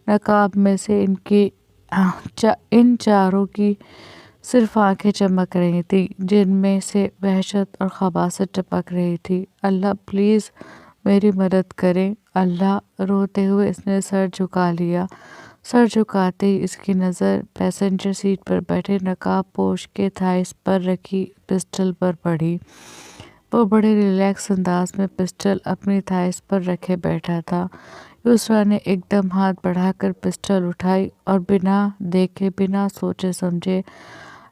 Speaker 1: नकाब में से इन चारों की सिर्फ आंखें चमक रही थी, जिनमें से वहशत और खबासत टपक रही थी। अल्लाह प्लीज़ मेरी मदद करें, अल्लाह, रोते हुए इसने सर झुका लिया। सर झुकाते ही इसकी नज़र पैसेंजर सीट पर बैठे नकाबपोश के थाइस पर रखी पिस्टल पर पड़ी। वो बड़े रिलैक्स अंदाज में पिस्टल अपनी थाइस पर रखे बैठा था। युसरा ने एकदम हाथ बढ़ाकर पिस्टल उठाई और बिना देखे, बिना सोचे समझे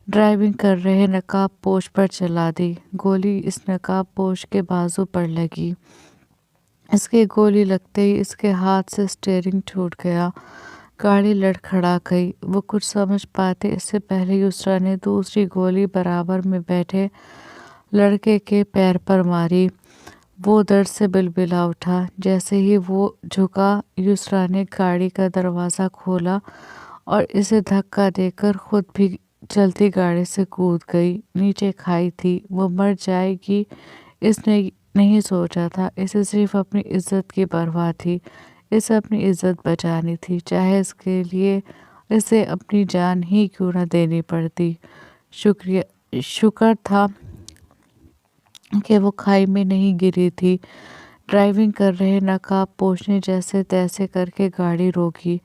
Speaker 1: ड्राइविंग कर रहे नकाबपोश पर चला दी। गोली इस नकाबपोश के बाजू पर लगी। इसके गोली लगते ही इसके हाथ से स्टीयरिंग छूट गया। गाड़ी लड़खड़ा गई। वो कुछ समझ पाते इससे पहले युसरा ने दूसरी गोली बराबर में बैठे लड़के के पैर पर मारी। वो दर्द से बिलबिला उठा। जैसे ही वो झुका, युसरा ने गाड़ी का दरवाज़ा खोला और इसे धक्का देकर खुद भी चलती गाड़ी से कूद गई। नीचे खाई थी, वो मर जाएगी इसने नहीं सोचा था। इसे सिर्फ अपनी इज्जत की परवाह थी। इसे अपनी इज्जत बचानी थी, चाहे इसके लिए इसे अपनी जान ही क्यों न देनी पड़ती। शुक्र था कि वो खाई में नहीं गिरी थी। ड्राइविंग कर रहे नकाबपोश ने जैसे तैसे करके गाड़ी रोकी।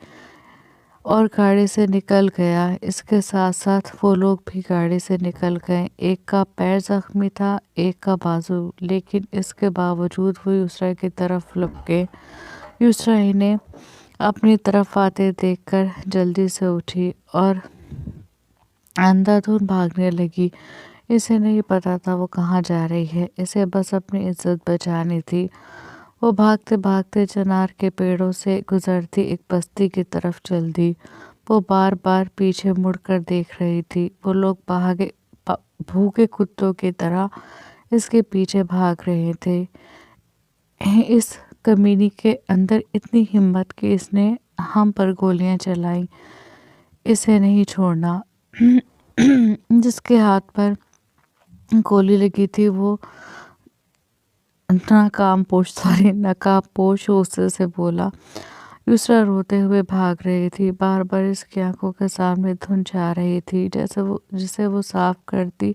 Speaker 1: اور گاڑی سے نکل گیا۔ اس کے ساتھ ساتھ وہ لوگ بھی گاڑی سے نکل گئے۔ ایک کا پیر زخمی تھا، ایک کا بازو، لیکن اس کے باوجود وہ یسریٰ کی طرف لپکے۔ یسریٰ انہیں اپنی طرف آتے دیکھ کر جلدی سے اٹھی اور اندھا دھند بھاگنے لگی۔ اسے نہیں پتا تھا وہ کہاں جا رہی ہے، اسے بس اپنی عزت بچانی تھی۔ وہ بھاگتے بھاگتے چنار کے پیڑوں سے گزرتی ایک بستی کی طرف چل دی۔ وہ بار بار پیچھے مڑ کر دیکھ رہی تھی۔ وہ لوگ بھوکے کتوں کی طرح اس کے پیچھے بھاگ رہے تھے۔ اس کمینی کے اندر اتنی ہمت کہ اس نے ہم پر گولیاں چلائیں، اسے نہیں چھوڑنا۔ جس کے ہاتھ پر گولی لگی تھی وہ نقاب پوش غصے سے بولا۔ یسریٰ روتے ہوئے بھاگ رہی تھی، بار بار اس کی آنکھوں کے سامنے دھند چھا رہی تھی جسے وہ صاف کرتی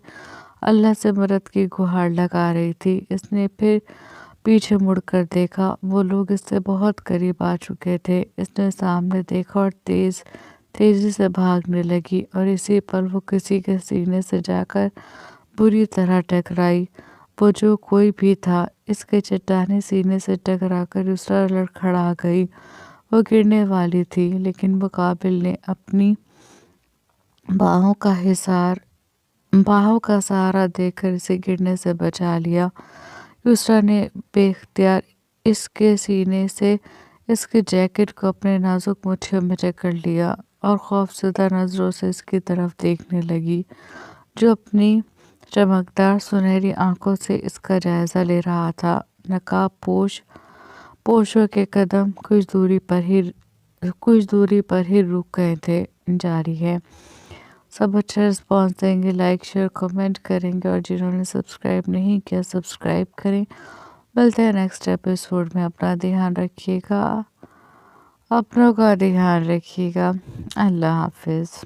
Speaker 1: اللہ سے مدد کی گہار لگا رہی تھی۔ اس نے پھر پیچھے مڑ کر دیکھا، وہ لوگ اس سے بہت قریب آ چکے تھے۔ اس نے سامنے دیکھا اور تیزی سے بھاگنے لگی، اور اسی پل وہ کسی کے سینے سے جا کر بری طرح ٹکرائی۔ وہ جو کوئی بھی تھا، اس کے چٹانی سینے سے ٹکرا کر یسریٰ لڑکھڑا گئی۔ وہ گرنے والی تھی، لیکن مقابل نے اپنی باہوں کا سہارا دے کر اسے گرنے سے بچا لیا۔ یسریٰ نے بے اختیار اس کے سینے سے اس کے جیکٹ کو اپنے نازک مٹھیوں میں جکڑ لیا اور خوفزدہ نظروں سے اس کی طرف دیکھنے لگی، جو اپنی چمکدار سنہری آنکھوں سے اس کا جائزہ لے رہا تھا۔ نقاب پوشوں کے قدم کچھ دوری پر ہی رک گئے تھے۔ جاری ہے۔ سب اچھا رسپانس دیں گے، لائک شیئر کمنٹ کریں گے، اور جنہوں نے سبسکرائب نہیں کیا سبسکرائب کریں۔ ملتے ہیں نیکسٹ ایپیسوڈ میں۔ اپنا دھیان رکھیے گا، اپنوں کا دھیان رکھیے گا۔ اللہ حافظ۔